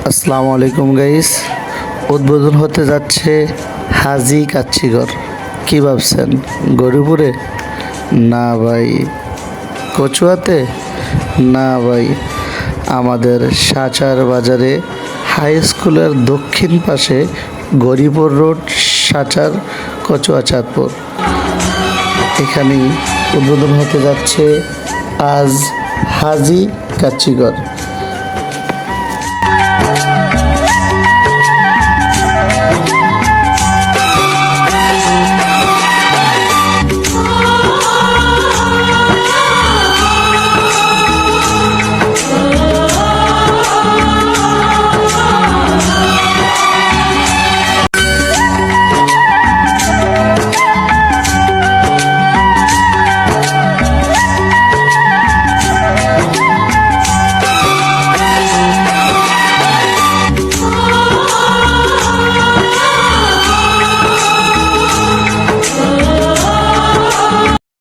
আসসালামু আলাইকুম গাইস। উদ্বোধন হতে যাচ্ছে হাজি কাচ্চিঘর। কি ভাবছেন গরিপুরে? না ভাই। কচুয়াতে? না ভাই, আমাদের সাচার বাজারে হাই স্কুলের দক্ষিণ পাশে গরিপুর রোড, সাচার, কচুয়া, চাঁদপুর। এখানেই উদ্বোধন হতে যাচ্ছে আজ হাজি কাচ্চিঘর।